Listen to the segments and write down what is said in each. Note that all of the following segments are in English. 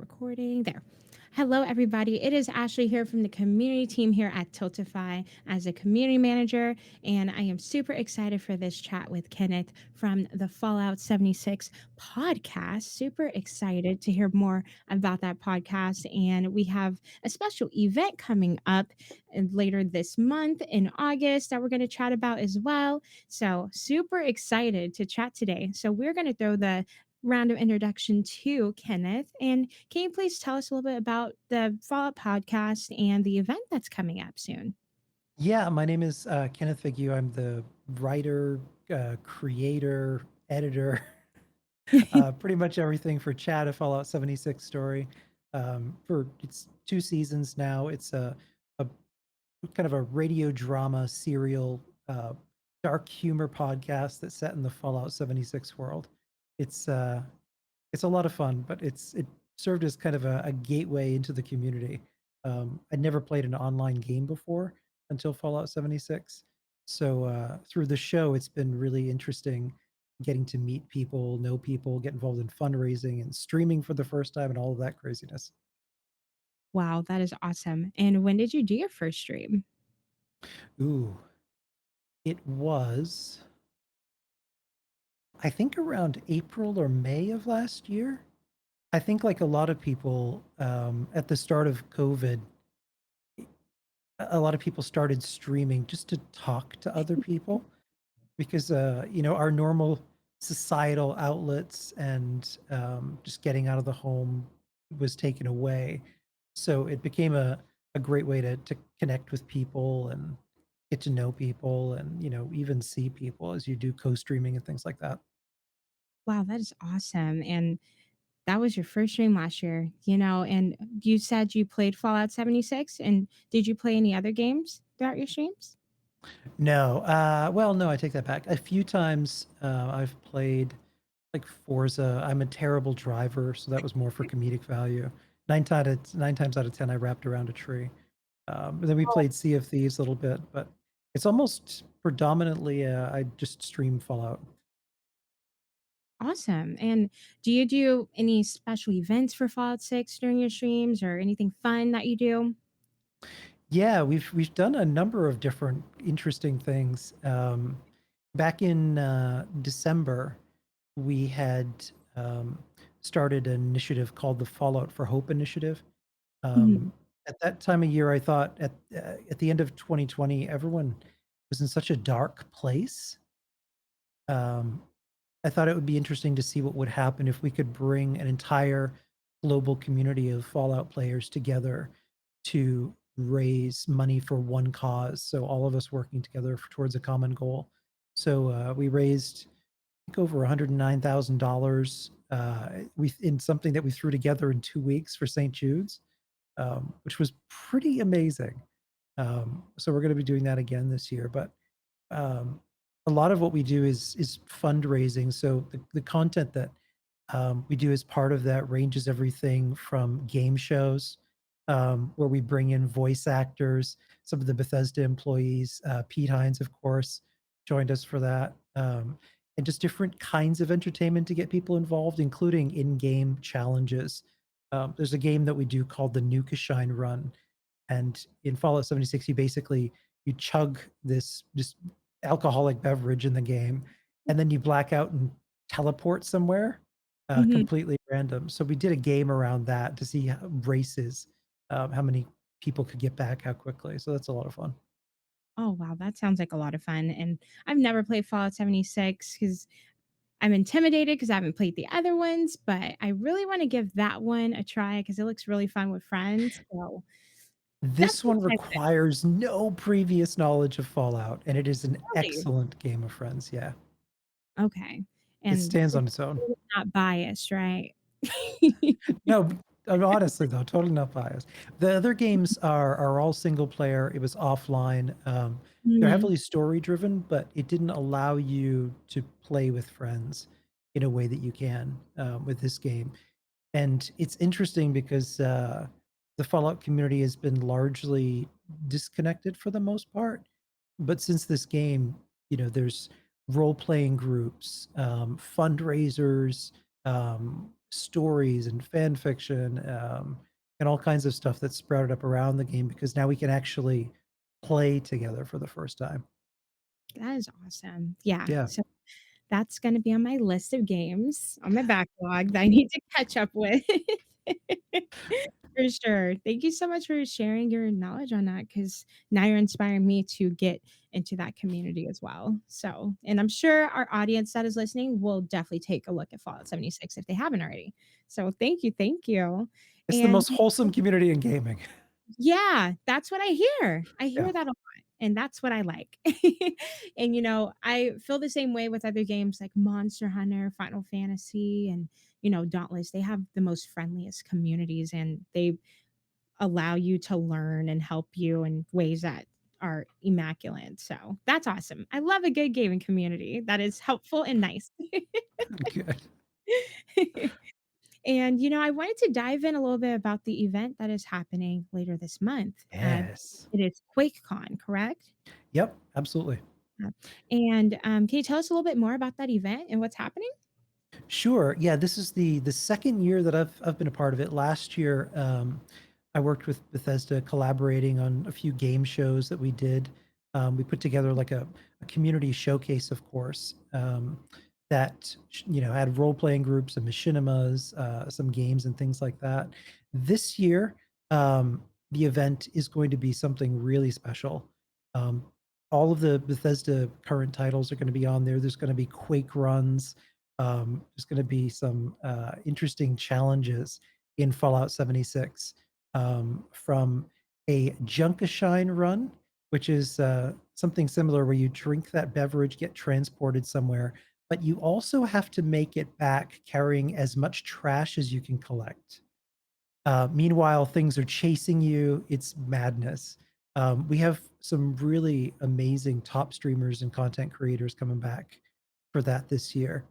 recording. There. Hello, everybody. It is Ashley here from the community team here at Tiltify as a community manager, and I am super excited for this chat with Kenneth from the Fallout 76 podcast. Super excited to hear more about that podcast, and we have a special event coming up later this month in August that we're going to chat about as well. So, super excited to chat today. So, we're going to throw the round of introduction to Kenneth. And can you please tell us a little bit about the Fallout podcast and the event that's coming up soon? Yeah, my name is Kenneth Figure. I'm the writer, creator, editor, pretty much everything for Chat, a Fallout 76 story. For it's 2 seasons now. It's a kind of a radio drama serial, dark humor podcast that's set in the Fallout 76 world. It's uh, it's a lot of fun, but it served as kind of a gateway into the community. I'd never played an online game before until Fallout 76. So through the show, it's been really interesting getting to meet people, know people, get involved in fundraising and streaming for the first time and all of that craziness. Wow, that is awesome. And when did you do your first stream? Ooh, it was, I think, around April or May of last year. I think, like a lot of people, at the start of COVID, a lot of people started streaming just to talk to other people because our normal societal outlets and just getting out of the home was taken away, so it became a great way to connect with people and get to know people and even see people as you do co-streaming and things like that. Wow, that is awesome. And that was your first stream last year, and you said you played Fallout 76. And did you play any other games throughout your streams? No, well, no, I take that back. A few times I've played like Forza. I'm a terrible driver, so that was more for comedic value. 9 times out of 10, I wrapped around a tree. And then we Oh, played Sea of Thieves a little bit, but it's almost predominantly I just stream Fallout. awesome. And do you do any special events for Fallout 6 during your streams or anything fun that you do? Yeah, we've done a number of different interesting things. Back in December, we had started an initiative called the Fallout for Hope Initiative. Mhm. Um, at that time of year, I thought at the end of 2020, everyone was in such a dark place. Um, I thought it would be interesting to see what would happen if we could bring an entire global community of Fallout players together to raise money for one cause. So all of us working together towards a common goal. So we raised, I think, over $109,000. We in something that we threw together in 2 weeks for St. Jude's, which was pretty amazing. So we're going to be doing that again this year. But um, a lot of what we do is fundraising. So the content that we do as part of that ranges everything from game shows, where we bring in voice actors, some of the Bethesda employees. Pete Hines, of course, joined us for that. And just different kinds of entertainment to get people involved, including in-game challenges. There's a game that we do called the Nuka-Shine Run, and in Fallout 76, you chug this alcoholic beverage in the game, and then you black out and teleport somewhere, Mhm. completely random. So we did a game around that to see races, how many people could get back how quickly. So that's a lot of fun. Oh, wow, that sounds like a lot of fun. And I've never played Fallout 76 because I'm intimidated because I haven't played the other ones, but I really want to give that one a try because it looks really fun with friends. So that's This one exciting. requires no previous knowledge of Fallout, and it is an Really? excellent game of Friends. Yeah, Okay. it And stands it's on its own. really not biased, right? No, honestly though, totally not biased. The other games are all single player. It was offline. They're Mhm. heavily story driven, but it didn't allow you to play with friends in a way that you can with this game. And it's interesting because the Fallout community has been largely disconnected for the most part. But since this game, there's role playing groups, fundraisers, stories and fan fiction, and all kinds of stuff that sprouted up around the game because now we can actually play together for the first time. That is awesome. Yeah. Yeah. So that's gonna be on my list of games on my backlog that I need to catch up with. For sure. Thank you so much for sharing your knowledge on that, because now you're inspiring me to get into that community as well. So, and I'm sure our audience that is listening will definitely take a look at Fallout 76 if they haven't already. So thank you, thank you. It's the And most wholesome community in gaming. yeah, that's what I hear. I Yeah. hear that a lot, and that's what I like. And, I feel the same way with other games like Monster Hunter, Final Fantasy, and, Dauntless. They have the most friendliest communities, and they allow you to learn and help you in ways that are immaculate. So, that's awesome. I love a good gaming community that is helpful and nice. Good. And, I wanted to dive in a little bit about the event that is happening later this month. Yes. It is QuakeCon, correct? Yep, absolutely. Yeah. And can you tell us a little bit more about that event and what's happening? Sure. Yeah, this is the second year that I've been a part of it. Last year, I worked with Bethesda collaborating on a few game shows that we did. We put together like a community showcase, of course, that had role playing groups and machinimas, some games and things like that. This year, the event is going to be something really special. Um, all of the Bethesda current titles are going to be on there. There's going to be Quake runs. There's going to be some interesting challenges in Fallout 76, from a Junkashine run, which is something similar where you drink that beverage, get transported somewhere, but you also have to make it back carrying as much trash as you can collect. Meanwhile, things are chasing you. It's madness. We have some really amazing top streamers and content creators coming back for that this year,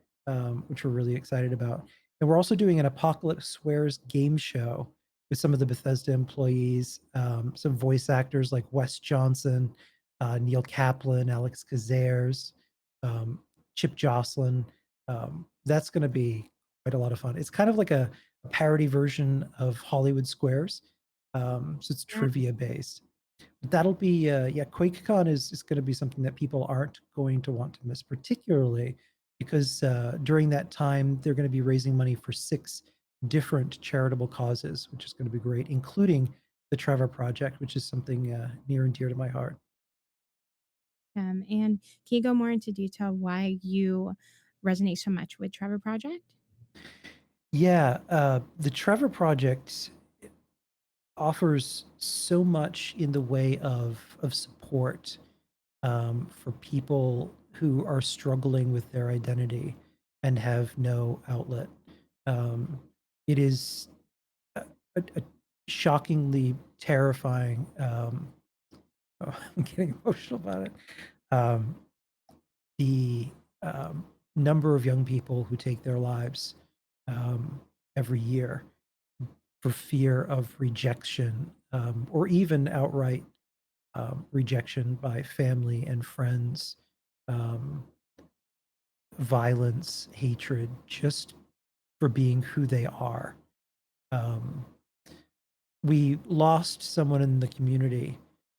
which we're really excited about. And we're also doing an Apocalypse Swears game show with some of the Bethesda employees, some voice actors like Wes Johnson, Neil Kaplan, Alex Kazares, um, Chip Jocelyn. That's going to be quite a lot of fun. It's kind of like a parody version of Hollywood Squares. So it's Yeah. trivia based. But that'll be yeah, QuakeCon is going to be something that people aren't going to want to miss, particularly because during that time they're going to be raising money for 6 different charitable causes, which is going to be great, including the Trevor Project, which is something near and dear to my heart. And can you go more into detail why you resonate so much with Trevor Project? Yeah, the Trevor Project offers so much in the way of support for people who are struggling with their identity and have no outlet. Um, it is a shockingly terrifying. Oh, I'm getting emotional about it. Um, the number of young people who take their lives um, every year for fear of rejection, or even outright rejection by family and friends, um, violence, hatred, just for being who they are. Um, we lost someone in the community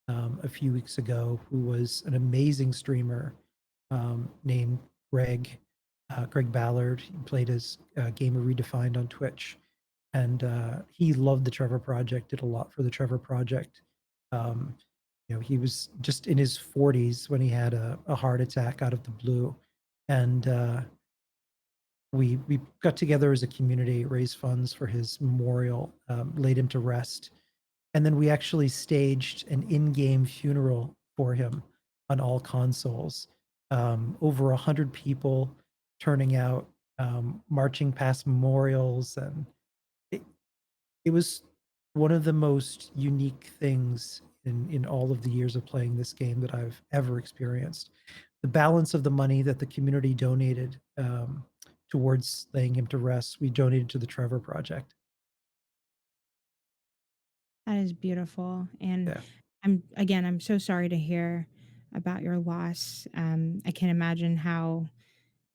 a few weeks ago who was an amazing streamer named Greg. Greg Ballard. He played as Gamer Redefined on Twitch, and he loved the Trevor Project. Did a lot for the Trevor Project. Um, he was just in his 40s when he had a heart attack out of the blue, and we got together as a community, raised funds for his memorial, laid him to rest, and then we actually staged an in-game funeral for him on all consoles. Over 100 people turning out, marching past memorials, and it, it was one of the most unique things in all of the years of playing this game that I've ever experienced. The balance of the money that the community donated towards laying him to rest, we donated to the Trevor Project. That is beautiful. And Yeah. I'm so sorry to hear about your loss. I can imagine how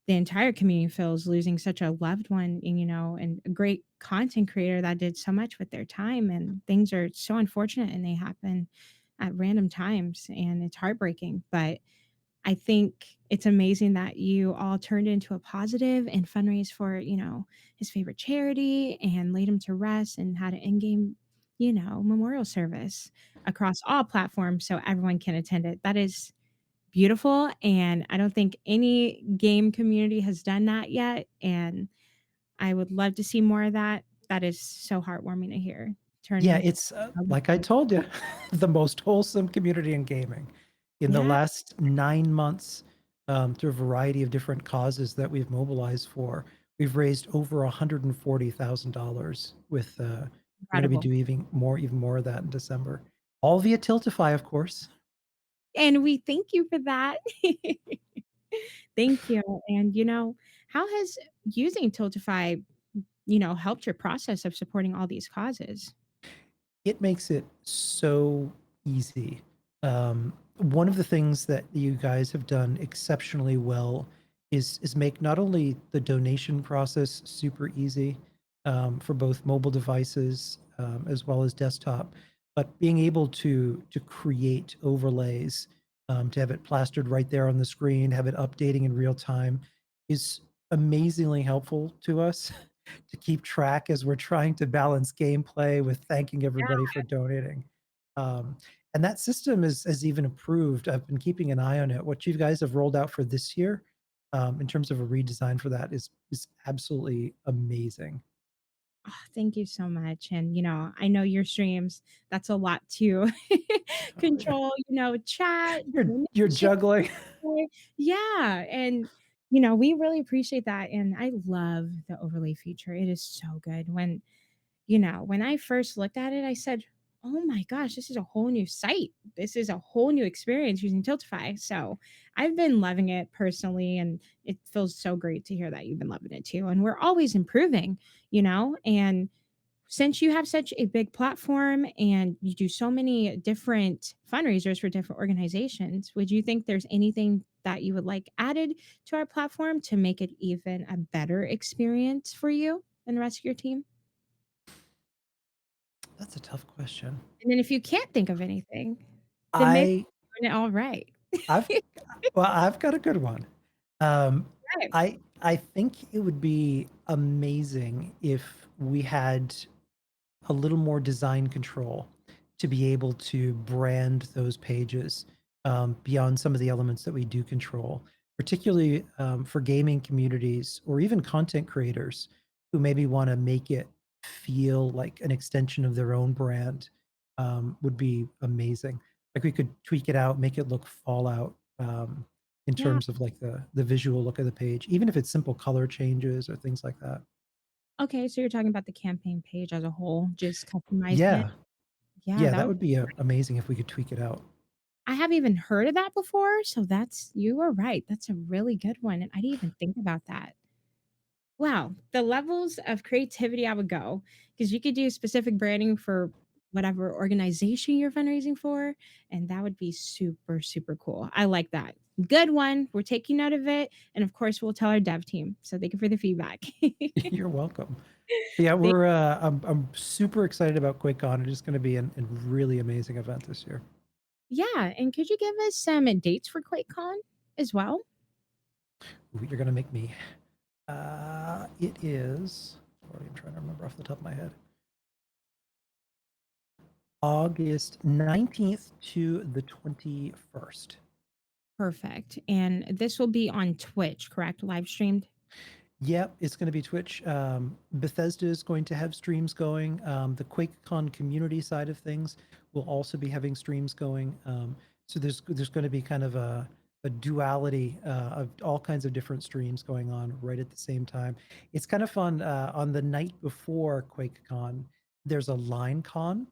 the entire community feels losing such a loved one, and, and a great content creator that did so much with their time. And things are so unfortunate and they happen at random times and it's heartbreaking. But I think it's amazing that you all turned into a positive and fundraised for, his favorite charity and laid him to rest and had an in-game, memorial service across all platforms so everyone can attend it. That is beautiful, and I don't think any game community has done that yet, and I would love to see more of that. That is so heartwarming to hear. Turning Yeah, into it's, like I told you, the most wholesome community in gaming. In the Yeah, last 9 months, through a variety of different causes that we've mobilized for, we've raised over $140,000 with, we're gonna be incredible. doing even more of that in December. All via Tiltify, of course. And we thank you for that. Thank you. And, how has using Tiltify, helped your process of supporting all these causes? It makes it so easy. One of the things that you guys have done exceptionally well is make not only the donation process super easy, for both mobile devices, as well as desktop, but being able to create overlays, to have it plastered right there on the screen, have it updating in real time is amazingly helpful to us. To keep track as we're trying to balance gameplay with thanking everybody for donating. Um, and that system has even improved. I've been keeping an eye on it. What you guys have rolled out for this year, in terms of a redesign for that is absolutely amazing. Oh, thank you so much. And, I know your streams, that's a lot to Oh, yeah. control, chat, You're juggling. yeah. And, we really appreciate that. And I love the overlay feature. It is so good. When I first looked at it, I said, "Oh my gosh, this is a whole new site. This is a whole new experience using Tiltify." So I've been loving it personally, and it feels so great to hear that you've been loving it too. And we're always improving, and since you have such a big platform and you do so many different fundraisers for different organizations, would you think there's anything that you would like added to our platform to make it even a better experience for you and the rest of your team? That's a tough question. And then if you can't think of anything, then maybe I you're doing it all right. I've I've got a good one. Um, Right. I think it would be amazing if we had a little more design control to be able to brand those pages, beyond some of the elements that we do control, particularly for gaming communities or even content creators who maybe want to make it feel like an extension of their own brand, would be amazing. Like we could tweak it out, make it look Fallout, in Yeah. terms of like the visual look of the page, even if it's simple color changes or things like that. Okay, so you're talking about the campaign page as a whole, just customizing it? Yeah, Yeah, yeah, that that would would be amazing if we could tweak it out. I haven't even heard of that before, so you are right, that's a really good one, and I didn't even think about that. Wow, the levels of creativity I would go, because you could do specific branding for whatever organization you're fundraising for, and that would be super, super cool. I like that. Good one. We're taking note of it, and of course, we'll tell our dev team. So thank you for the feedback. You're welcome. Yeah, Thank I'm super excited about QuakeCon. It is gonna be a really amazing event this year. Yeah, and could you give us some dates for QuakeCon as well? Ooh, you're gonna make me it is, sorry, I'm trying to remember off the top of my head. August 19th to the 21st. Perfect. And this will be on Twitch, correct? Live streamed? Yep, it's gonna be Twitch. Bethesda is going to have streams going. The QuakeCon community side of things will also be having streams going. So there's going to be kind of a duality of all kinds of different streams going on right at the same time. It's kind of fun. On the night before QuakeCon, there's a line con.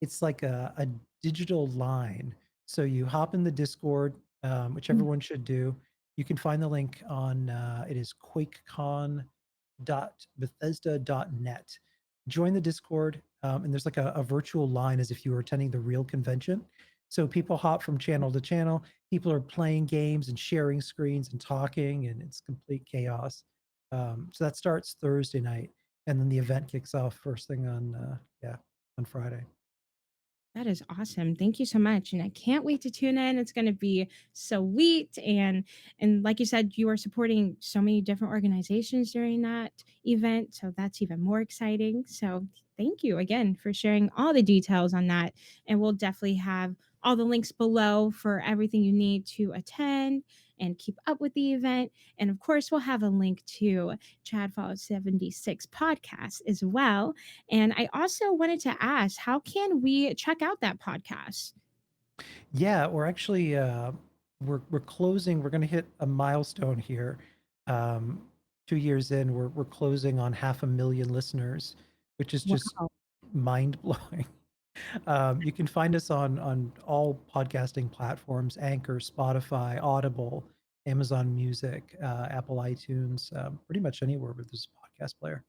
It's like a digital line. So you hop in the Discord, which Mm. everyone should do. You can find the link on it is quakecon.bethesda.net. Join the Discord, and there's like a virtual line as if you were attending the real convention. So people hop from channel to channel. People are playing games and sharing screens and talking, and it's complete chaos. So that starts Thursday night, and then the event kicks off first thing on yeah, on Friday. That is awesome. Thank you so much. And I can't wait to tune in. It's going to be sweet. And like you said, you are supporting so many different organizations during that event. So that's even more exciting. So thank you again for sharing all the details on that. And we'll definitely have all the links below for everything you need to attend and keep up with the event. And of course, we'll have a link to Chad Follow 76 podcast as well. And I also wanted to ask, how can we check out that podcast? Yeah, we're actually we're closing. We're going to hit a milestone here. 2 years in, we're closing on 500,000 listeners, which is just Wow. mind blowing. You can find us on all podcasting platforms: Anchor, Spotify, Audible, Amazon Music, Apple iTunes, pretty much anywhere with this podcast player.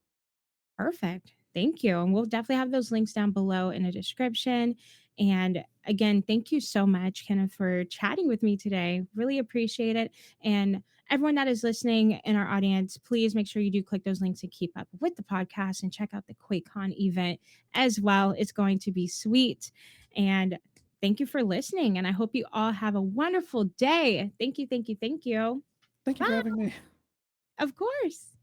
Perfect. Thank you. And we'll definitely have those links down below in the description. And again, thank you so much, Kenneth, for chatting with me today. Really appreciate it. And everyone that is listening in our audience, please make sure you do click those links and keep up with the podcast and check out the QuakeCon event as well. It's going to be sweet. And thank you for listening. And I hope you all have a wonderful day. Thank you. Thank you. Thank you. Thank you for Bye. having me. Of course.